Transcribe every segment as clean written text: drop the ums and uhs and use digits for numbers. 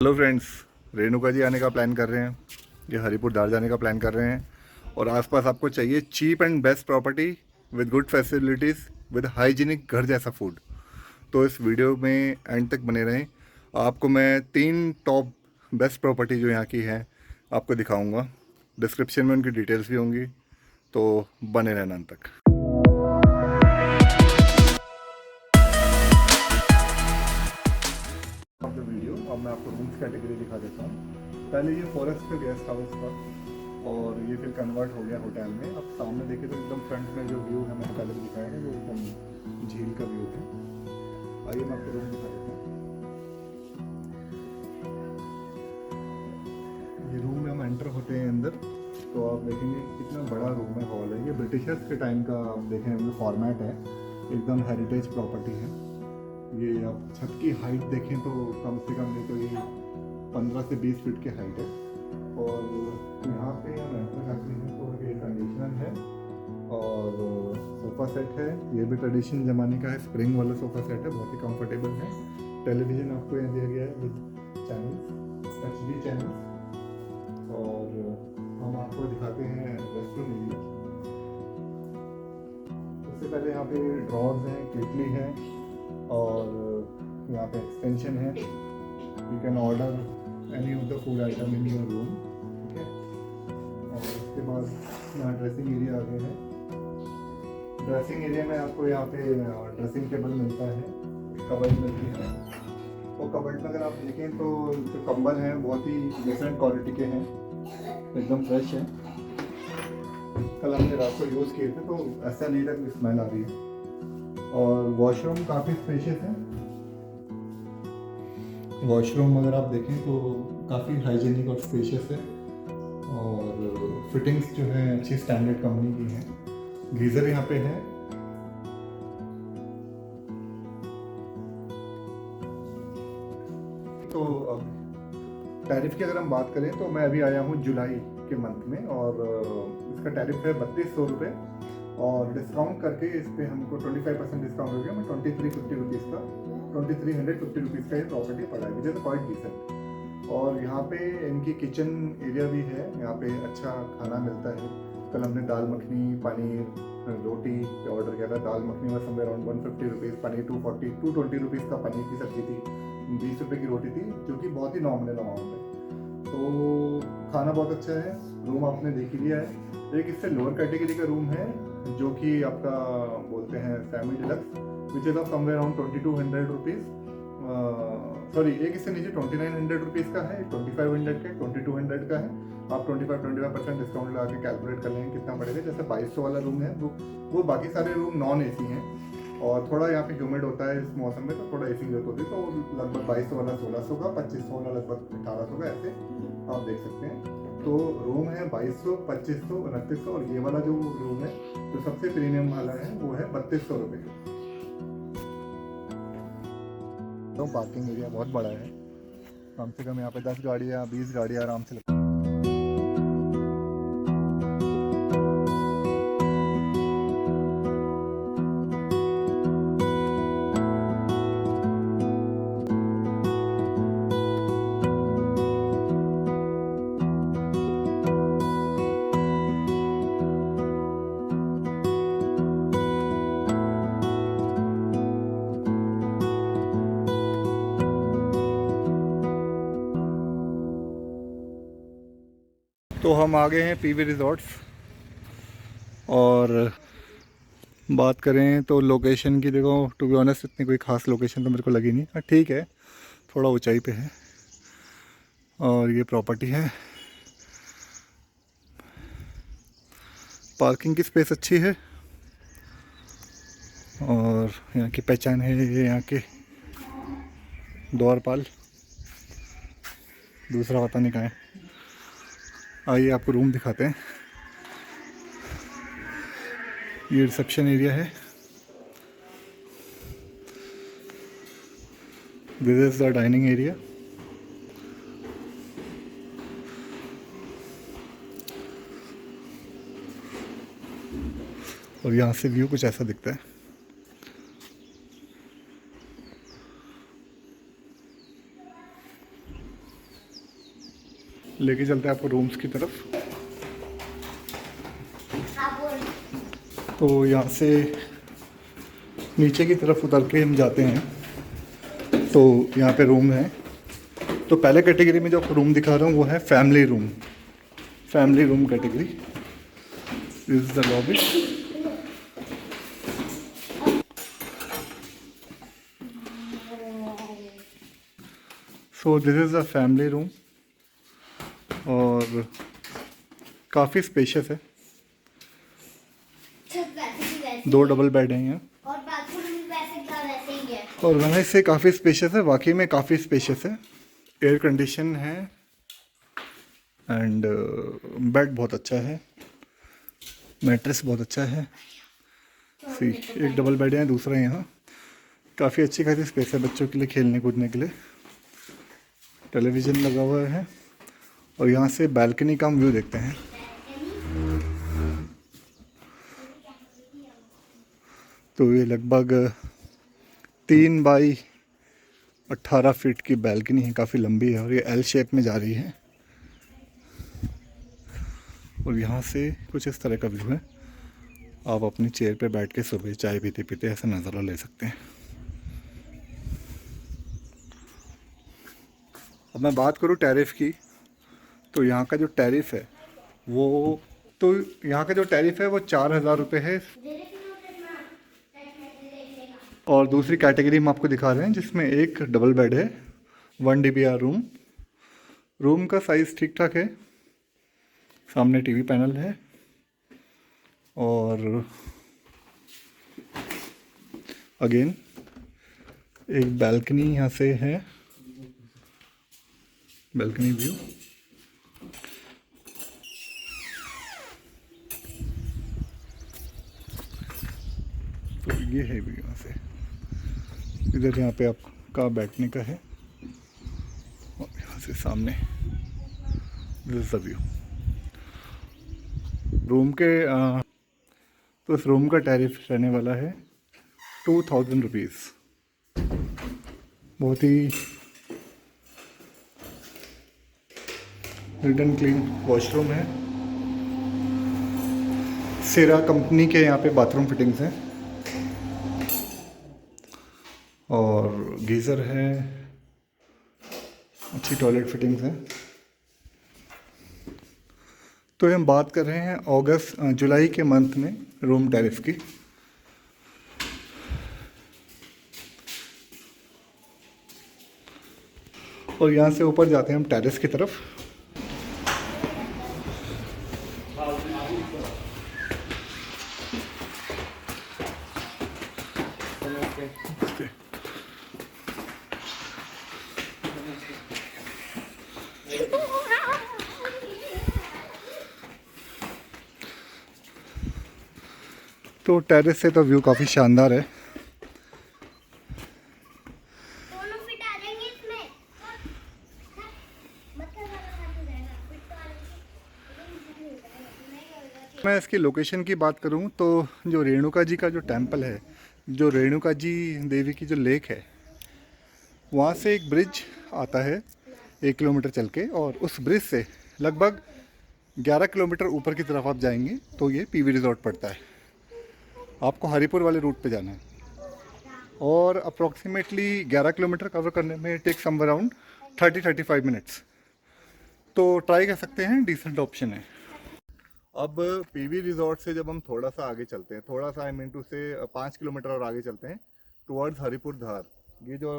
Hello friends, Renuka ji आने का plan कर रहे हैं। ये हरिपुर धार जाने का प्लान कर रहे हैं और आसपास आपको चाहिए cheap and best property with good facilities with hygienic घर जैसा फूड। तो इस वीडियो में एंड तक बने रहें। आपको मैं 3 टॉप बेस्ट प्रॉपर्टी जो यहाँ की है आपको दिखाऊंगा। डिस्क्रिप्शन में उनकी डिटेल्स भी होंगी, तो बने रहना अंत तक। वीडियो अब मैं आपको रूम्स कैटेगरी दिखा देता हूँ। पहले ये फॉरेस्ट का गेस्ट हाउस था और ये फिर कन्वर्ट हो गया होटल में। अब सामने देखे तो एकदम फ्रंट में जो व्यू है मैंने पहले भी दिखाया है, वो एकदम झील का व्यू है। आइए मैं आपको रूम दिखा देता हूँ। ये रूम में हम एंटर होते हैं अंदर तो आप देखेंगे कितना बड़ा रूम है, हॉल है। ये ब्रिटिशर्स के टाइम का आप देखें जो फॉर्मेट है, एकदम हेरिटेज प्रॉपर्टी है। ये आप छत की हाइट देखें तो कम से कम नहीं तो ये 15 से 20 फीट की हाइट है। और यहाँ पे हम एंटर करते हैं तो ये कंडीशनर है और सोफ़ा सेट है। ये भी ट्रेडिशनल ज़माने का है, स्प्रिंग वाला सोफ़ा सेट है, बहुत ही कंफर्टेबल है। टेलीविज़न आपको यहाँ दिया गया है विद चैनल्स, HD चैनल्स। और हम आपको दिखाते हैं रेस्टरूम एरिया। उससे पहले यहाँ पे ड्रॉर्स हैं, केटली है और यहाँ पे एक्सटेंशन है। You can order any of the food item in your room, ठीक है। और उसके बाद यहाँ ड्रेसिंग एरिया आ गया है। ड्रेसिंग एरिया में आपको यहाँ पे ड्रेसिंग टेबल मिलता है, कबर्ड मिलती है। और कबर्ड में अगर आप देखें तो जो कंबल हैं बहुत ही डिफरेंट क्वालिटी के हैं, एकदम फ्रेश है। कल हमने रात को यूज़ किए थे तो ऐसा नहीं था कि स्मेल आ रही है। और वॉशरूम काफ़ी स्पेशियस है। वॉशरूम अगर आप देखें तो काफ़ी हाइजीनिक और स्पेशियस है और फिटिंग्स जो है अच्छी स्टैंडर्ड कंपनी की है। गीज़र यहाँ पे है। तो अब टैरिफ की अगर हम बात करें तो मैं अभी आया हूँ जुलाई के मंथ में और इसका टैरिफ है 3200 रुपये और डिस्काउंट करके इस पर हमको 25% डिस्काउंट हो गया। मैं 2350 रुपीज़ का 2350 रुपीज़ का ये प्रॉपर्टी पड़ा है, विच इज़ क्वाइट डिसेंट। और यहाँ पे इनकी किचन एरिया भी है, यहाँ पे अच्छा खाना मिलता है। कल हमने दाल मखनी, पनीर, रोटी ऑर्डर किया था। दाल मखनी में somewhere around 150 rupees, paneer 220 rupees का पनीर की सब्जी थी, 20 रुपये की रोटी थी, जो कि बहुत ही नॉमिनल अमाउंट है। तो खाना बहुत अच्छा है। रूम आपने देख ही लिया है। एक इससे लोअर कैटेगरी का रूम है जो कि आपका बोलते हैं semi deluxe, which is of somewhere around 2200 rupees. Sorry, एक इससे नीचे 2900 रुपीज़ का है, 2500 का, 2200 का है। आप 25% डिस्काउंट लगा के कैलकुलेट कर लेंगे कितना पड़ेगा। जैसे 2200 वाला रूम है वो बाकी सारे रूम नॉन AC हैं और थोड़ा यहाँ पे ह्यूमिड होता है इस मौसम में, तो थोड़ा AC जरूरत होती है। तो लगभग 2200 वाला 1600 का, 2500 वाला लगभग 1800 का, ऐसे आप देख सकते हैं। तो रूम है 2200, 2500, 2900 और ये वाला जो रूम है जो सबसे प्रीमियम वाला है वो है 3200 रुपये। तो पार्किंग एरिया बहुत बड़ा है, कम से कम यहाँ पे 10 गाड़ियाँ 20 गाड़ियाँ आराम से लगती हैं। तो हम आ गए हैं PV रिजॉर्ट्स और बात करें तो लोकेशन की, देखो टू बी ऑनेस्ट इतनी कोई ख़ास लोकेशन तो मेरे को लगी नहीं। हाँ ठीक है, थोड़ा ऊंचाई पे है और ये प्रॉपर्टी है। पार्किंग की स्पेस अच्छी है और यहाँ की पहचान है, ये यहाँ के द्वारपाल, दूसरा पता नहीं कहाँ है। आइए आपको रूम दिखाते हैं। ये रिसेप्शन एरिया है, this is the dining area. और यहाँ से व्यू कुछ ऐसा दिखता है। लेके चलते हैं आपको रूम्स की तरफ। तो यहाँ से नीचे की तरफ उतर के हम जाते हैं। तो यहाँ पे रूम है। तो पहले कैटेगरी में जो आपको रूम दिखा रहा हूँ वो है family room. Family room category, this is the lobby. So this is the family room और काफ़ी स्पेशियस है। 2 डबल बेड हैं यहाँ और बाथरूम भी वैसे ही है। और वहाँ से काफ़ी स्पेशियस है, वाकई में काफ़ी स्पेशियस है। एयर कंडीशन है एंड बेड बहुत अच्छा है, मैट्रेस बहुत अच्छा है। सी एक डबल बेड है, दूसरा यहाँ काफ़ी अच्छी खासी स्पेस है बच्चों के लिए खेलने कूदने के लिए। टेलीविज़न लगा हुआ है और यहाँ से बालकनी का हम व्यू देखते हैं। तो ये लगभग 3 बाई 18 फीट की बालकनी है, काफ़ी लंबी है और ये एल शेप में जा रही है। और यहाँ से कुछ इस तरह का व्यू है। आप अपनी चेयर पे बैठ के सुबह चाय पीते पीते ऐसा नज़ारा ले सकते हैं। अब मैं बात करूँ टैरिफ की, तो यहाँ का जो टैरिफ है वो यहाँ का जो टैरिफ है वो 4,000 रुपये है। और दूसरी कैटेगरी हम आपको दिखा रहे हैं जिसमें एक डबल बेड है, 1 DBR रूम। रूम का साइज़ ठीक ठाक है, सामने टीवी पैनल है और अगेन एक बालकनी यहाँ से है, बालकनी व्यू। तो ये है व्यू यहाँ से। इधर यहाँ पे आपका बैठने का है और यहाँ से सामने this is the view. Room के तो इस रूम का टैरिफ रहने वाला है 2,000 रुपीज़। बहुत ही नीट एंड क्लीन वॉशरूम है। सेरा कंपनी के यहाँ पे बाथरूम फिटिंग्स हैं और गीज़र है, अच्छी टॉयलेट फिटिंग्स हैं। तो हम बात कर रहे हैं जुलाई के मंथ में रूम टैरिफ की। और यहाँ से ऊपर जाते हैं हम टेरेस की तरफ। तो टेरेस से तो व्यू काफ़ी शानदार है। दोनों फिट आ जाएंगे इसमें। मैं इसकी लोकेशन की बात करूं तो जो रेणुका जी का जो टेंपल है, जो रेणुका जी देवी की जो लेक है, वहाँ से एक ब्रिज आता है 1 किलोमीटर चल के, और उस ब्रिज से लगभग 11 किलोमीटर ऊपर की तरफ आप जाएंगे तो ये पीवी रिजॉर्ट पड़ता है। आपको हरिपुर वाले रूट पे जाना है और अप्रॉक्सीमेटली 11 किलोमीटर कवर करने में टेक सम अराउंड 30-35 मिनट्स। तो ट्राई कर सकते हैं, डिसेंट ऑप्शन है। अब पीवी रिजॉर्ट से जब हम थोड़ा सा आगे चलते हैं, थोड़ा सा आई मीन टू से 5 किलोमीटर और आगे चलते हैं टुवर्ड्स हरिपुर धार। ये जो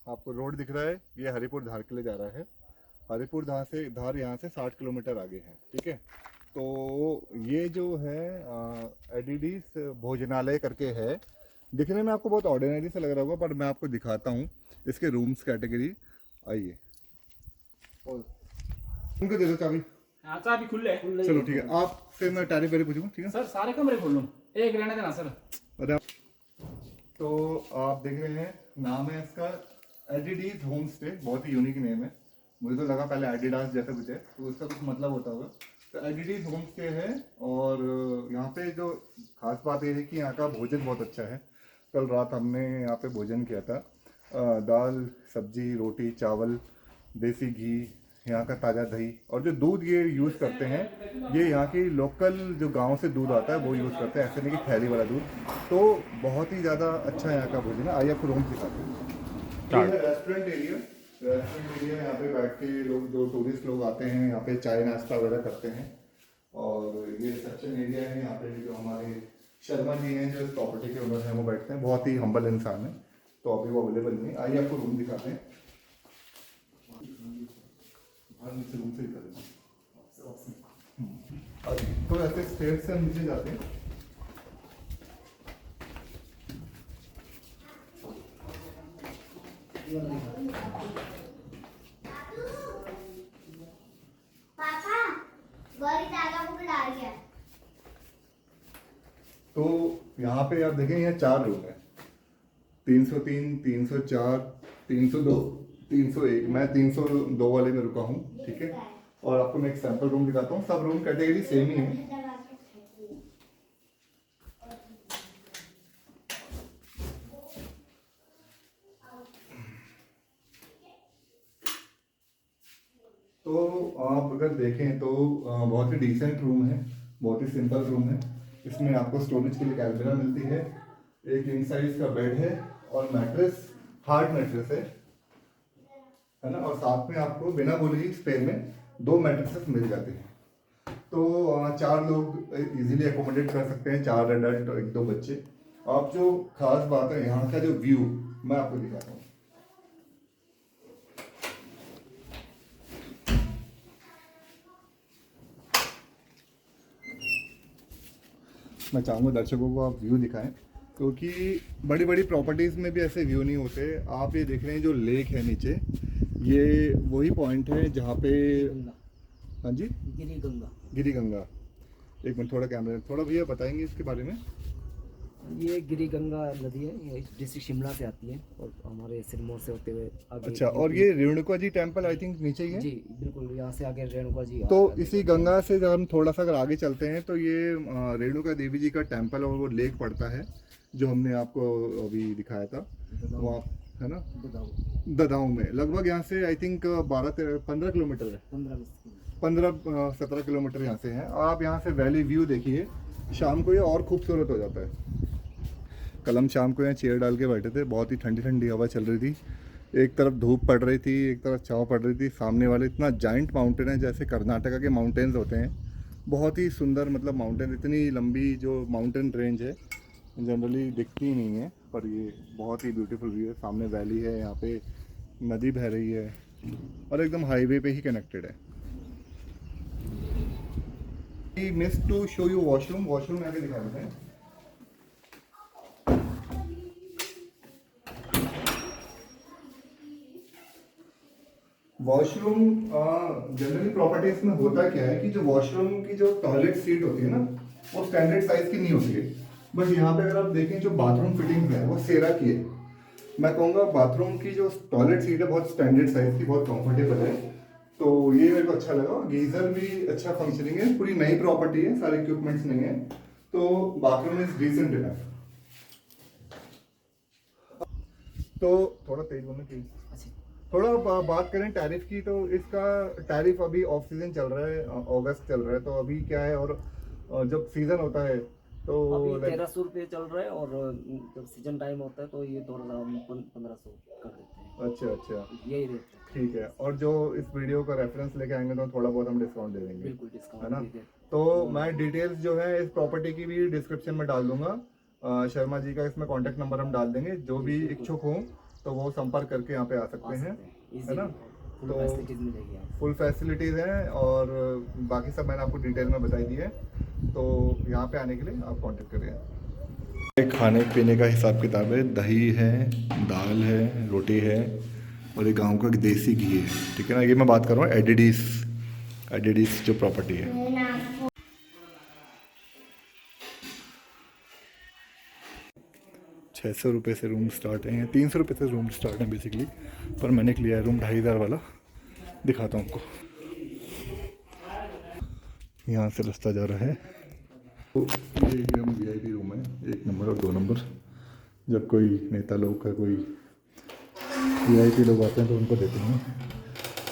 आपको रोड दिख रहा है ये हरिपुर धार के लिए जा रहा है। हरिपुर धार यहाँ से 60 किलोमीटर आगे है, ठीक है। तो ये जो है एडीडीज भोजनालय करके है। दिखने में आपको बहुत ऑर्डिनरी से लग रहा होगा, पर मैं आपको दिखाता हूँ इसके रूम्स कैटेगरी। आइए, उनको दे दो चाबी। हाँ, चाबी खुले चलो ठीक है, आपसे मैं टैरिफ वेरी पूछूंगा, ठीक है सर। सारे कमरे खोल लूँ, एक रहने देना सर। अरे तो आप देख रहे हैं, नाम है इसका एडिडीज होम स्टे। बहुत ही यूनिक नेम है, मुझे तो लगा पहले एडिडास जैसा कुछ है, तो उसका कुछ मतलब होता होगा। तो एडिडीज होम स्टे है और यहाँ पे जो खास बात ये है कि यहाँ का भोजन बहुत अच्छा है। कल रात हमने यहाँ पे भोजन किया था, दाल सब्जी रोटी चावल देसी घी यहाँ का ताज़ा दही, और जो दूध ये यूज़ करते हैं ये यहाँ की लोकल जो गांव से दूध आता है वो यूज़ करते हैं, ऐसे नहीं कि थैली वाला दूध। तो बहुत ही ज़्यादा अच्छा यहाँ का भोजन है। आइए आपको रूम दिखाते हैं। ये है रेस्टोरेंट एरिया। रेस्टोरेंट एरिया, यहाँ पे बैठ के लोग, जो टूरिस्ट लोग आते हैं यहाँ पे चाय नाश्ता वगैरह करते हैं। और ये रिसेप्शन एरिया है, यहाँ पे जो हमारे शर्मा जी हैं जो इस प्रॉपर्टी के ओनर हैं वो बैठते हैं। बहुत ही हम्बल इंसान है, तो अभी वो अवेलेबल नहीं। आइए आपको रूम दिखाते हैं। रूम से तो ऐसे स्टेयर से हम नीचे जाते हैं। पापा बड़ी दादा को बुला रही है। तो यहाँ पे आप देखें, यहाँ 4 रूम है, 303, 304, 302, 301। मैं 302 वाले में रुका हूँ, ठीक है। और आपको मैं एक सैंपल रूम दिखाता हूँ। सब रूम कैटेगरी सेम ही है। तो आप अगर देखें तो बहुत ही डिसेंट रूम है, बहुत ही सिंपल रूम है। इसमें आपको स्टोरेज के लिए कैलमिरा मिलती है, एक किंग साइज का बेड है और मैट्रेस हार्ड मैट्रेस है ना। और साथ में आपको बिना बोले ही स्पेयर में 2 मैट्रेसेस मिल जाते हैं। तो 4 लोग इजीली एकोमोडेट कर सकते हैं, 4 एडल्ट और 1-2 बच्चे। आप जो खास बात है यहाँ का जो व्यू मैं आपको दिखाता हूँ। मैं चाहूँगा दर्शकों को आप व्यू दिखाएं, क्योंकि बड़ी बड़ी प्रॉपर्टीज़ में भी ऐसे व्यू नहीं होते। आप ये देख रहे हैं जो लेक है नीचे, ये वही पॉइंट है जहाँ पे, हाँ जी, गिरी गंगा। एक मिनट, थोड़ा कैमरा, थोड़ा भैया बताएंगे इसके बारे में। ये गिरी गंगा नदी है, ये डिस्ट्रिक्ट शिमला से आती है और हमारे सिरमौर से होते हुए आगे। अच्छा, और ये Renuka ji temple I think नीचे ही है। जी बिल्कुल, यहाँ से आगे रेणुका जी। तो इसी गंगा से जब हम थोड़ा सा अगर आगे चलते हैं तो ये रेणुका देवी जी का टेम्पल और वो लेक पड़ता है जो हमने आपको अभी दिखाया था वहाँ, है ना, ददाऊ में। लगभग यहाँ से आई थिंक 12-15 किलोमीटर है, 15-17 किलोमीटर यहाँ से है। और आप यहाँ से वैली व्यू देखिए, शाम को ये और खूबसूरत हो जाता है। कल हम शाम को यहाँ चेयर डाल के बैठे थे, बहुत ही ठंडी ठंडी हवा चल रही थी। एक तरफ धूप पड़ रही थी, एक तरफ छाँव पड़ रही थी। सामने वाले इतना जाइंट माउंटेन है, जैसे कर्नाटका के माउंटेन्स होते हैं। बहुत ही सुंदर, मतलब माउंटेन, इतनी लंबी जो माउंटेन रेंज है जनरली दिखती ही नहीं है, पर ये बहुत ही ब्यूटीफुल व्यू है। सामने वैली है, यहाँ पे नदी बह रही है और एकदम हाईवे पे ही कनेक्टेड है। Miss to show you washroom. Washroom आगे दिखा देते हैं। वॉशरूम जनरली प्रॉपर्टीज में होता क्या है कि जो वॉशरूम की जो टॉयलेट सीट होती है ना, वो स्टैंडर्ड साइज की नहीं होती है। बट यहाँ पे अगर आप देखें जो बाथरूम फिटिंग है वो सेरा की है। मैं कहूँगा बाथरूम की जो टॉयलेट सीट है बहुत स्टैंडर्ड साइज की, बहुत कंफर्टेबल है। तो ये मेरे को अच्छा लगा। गीजर भी अच्छा फंक्शनिंग है, पूरी नई प्रॉपर्टी है, सारे इक्विपमेंट्स नहीं है। तो बाथरूम इज डिसेंट इनफ। तो थोड़ा तेज बोलना चाहिए। थोड़ा बात करें टैरिफ की, तो इसका टैरिफ अभी ऑफ सीजन चल रहा है, अगस्त चल रहा है। तो अभी क्या है, और जब सीजन होता है तो 1300 रुपये चल रहा है, और जब सीजन टाइम होता है तो ये 1500 कर देते हैं। अच्छा, यही रेट है। ठीक है। और जो इस वीडियो का रेफरेंस लेके आएंगे तो थोड़ा बहुत हम डिस्काउंट दे देंगे, बिल्कुल डिस्काउंट है ना। दे दें। तो मैं डिटेल्स जो है इस प्रॉपर्टी की भी डिस्क्रिप्शन में डाल दूंगा। शर्मा जी का इसमें कॉन्टैक्ट नंबर हम डाल देंगे। जो भी इच्छुक हो तो वो संपर्क करके यहाँ पे आ सकते हैं, है ना। फुल फैसिलिटीज मिलेगी आपको। फुल फैसिलिटीज़ हैं और बाकी सब मैंने आपको डिटेल में बताई दी है। तो यहाँ पे आने के लिए आप कांटेक्ट करिए। खाने पीने का हिसाब किताब है, दही है, दाल है, रोटी है और ये गांव का देसी घी है, ठीक है ना। ये मैं बात कर रहा हूँ एडिडीस जो प्रॉपर्टी है। 600 रुपये से रूम स्टार्ट है, 300 रुपये से रूम स्टार्ट है बेसिकली। पर मैंने लिया है रूम 2500 वाला, दिखाता हूँ आपको। यहाँ से रास्ता जा रहा है। तो ये एकदम VIP रूम है, 1 नंबर और 2 नंबर। जब कोई नेता लोग का कोई VIP लोग आते हैं तो उनको देते हैं।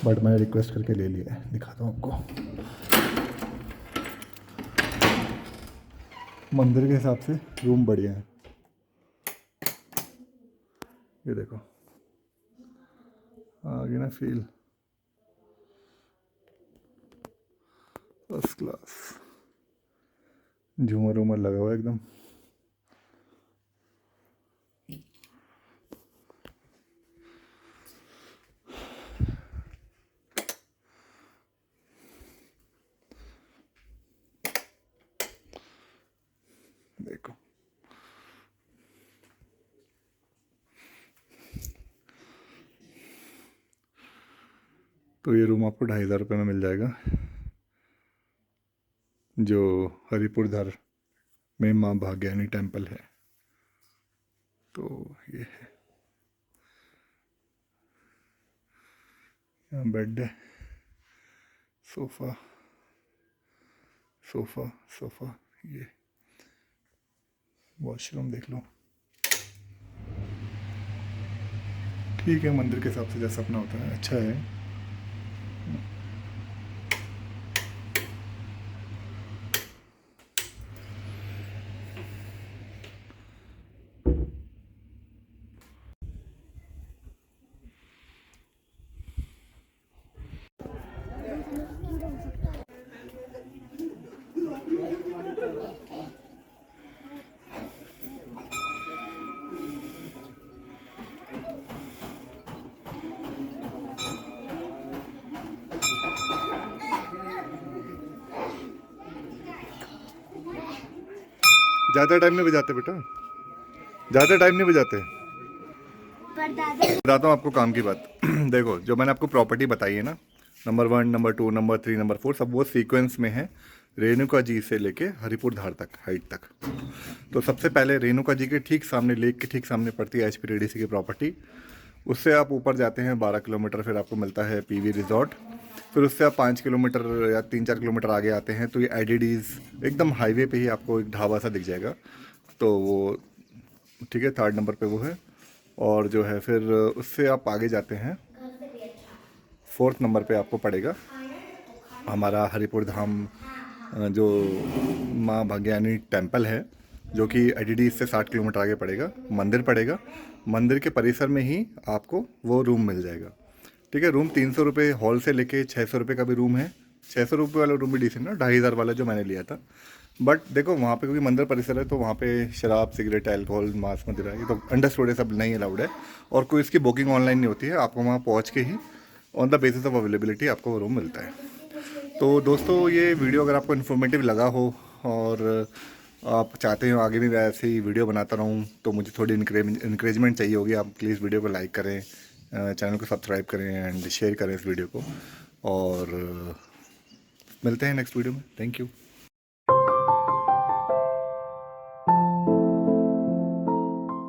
बट मैंने रिक्वेस्ट करके ले लिया है, दिखाता हूँ आपको। मंदिर के हिसाब से रूम बढ़िया है, ये देखो आ गई ना फील, फर्स्ट क्लास। झूमर उमर लगा हुआ है एकदम। देखो तो ये रूम आपको 2500 में मिल जाएगा, जो हरिपुरधार में माँ भाग्यानी टेम्पल है। तो ये है, यहाँ बेड है, सोफ़ा सोफ़ा सोफ़ा, ये वॉशरूम देख लो। ठीक है, मंदिर के हिसाब से जैसा अपना होता है, अच्छा है। ज़्यादा टाइम नहीं बजाते बेटा, ज़्यादा टाइम नहीं बजाते। बताता हूँ आपको काम की बात। देखो, जो मैंने आपको प्रॉपर्टी बताई है ना, नंबर 1, नंबर 2, नंबर 3, नंबर 4, सब वो सीक्वेंस में है, रेणुका जी से लेके हरिपुरधार तक, हाइट तक। तो सबसे पहले रेणुका जी के ठीक सामने, लेक के ठीक सामने पड़ती है HPDDC की प्रॉपर्टी। उससे आप ऊपर जाते हैं 12 किलोमीटर, फिर आपको मिलता है PV रिजॉर्ट। फिर उससे आप 5 किलोमीटर या 3-4 किलोमीटर आगे आते हैं तो ये IDDs एकदम हाईवे पे ही आपको एक ढाबा सा दिख जाएगा। तो वो ठीक है, 3rd नंबर पे वो है। और जो है फिर उससे आप आगे जाते हैं, 4th नंबर पे आपको पड़ेगा हमारा हरिपुर धाम, जो माँ भाग्यानी टेम्पल है, जो कि IDD से 60 किलोमीटर आगे पड़ेगा। मंदिर पड़ेगा, मंदिर के परिसर में ही आपको वो रूम मिल जाएगा। ठीक है, रूम 300 रुपये हॉल से लेके 600 रुपये का भी रूम है। 600 रुपये वाला रूम भी डिसेंट है, 2500 वाला जो मैंने लिया था। बट देखो वहाँ पे क्योंकि मंदिर परिसर है तो वहाँ पे शराब, सिगरेट, अल्कोहल, मांस मदिरा, ये तो अंडरस्टूड है, सब नहीं अलाउड है। और कोई इसकी बुकिंग ऑनलाइन नहीं होती है, आपको वहाँ पहुँच के ही on the basis of availability आपको वो रूम मिलता है। तो दोस्तों, ये वीडियो अगर आपको इन्फॉर्मेटिव लगा हो और आप चाहते हो आगे भी मैं ऐसे ही वीडियो बनाता रहूँ, तो मुझे थोड़ी इंकरेजमेंट चाहिए होगी। आप प्लीज़ वीडियो को लाइक करें, चैनल को सब्सक्राइब करें एंड शेयर करें इस वीडियो को। और मिलते हैं नेक्स्ट वीडियो में। Thank you.